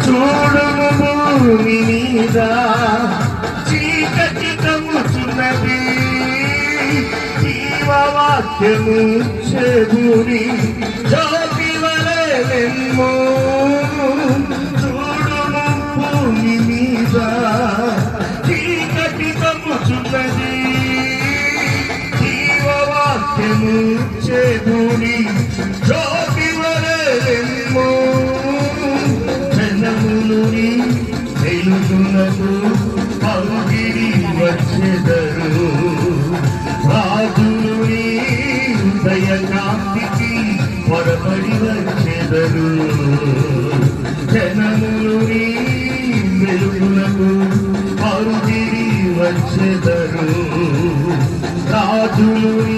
చూడుము భూమి మీద చీకటి కమ్ముచున్నది, జీవవాక్యము చెబుని జ్యోతి వలె వెమ్ము. చూడుము భూమి మీద చీకటి కమ్ముచున్నది, జీవవాక్యము చెబుని జ్యోతి వలె వెమ్ము. జనములుని వెలుగునకు పరుగిడి వచ్చెదరు, రాజులుని ఉదయ కాంతికి పొరపడి వచ్చెదరు. జనములుని వెలుగునకు పరుగిడి వచ్చెదరు, రాజులుని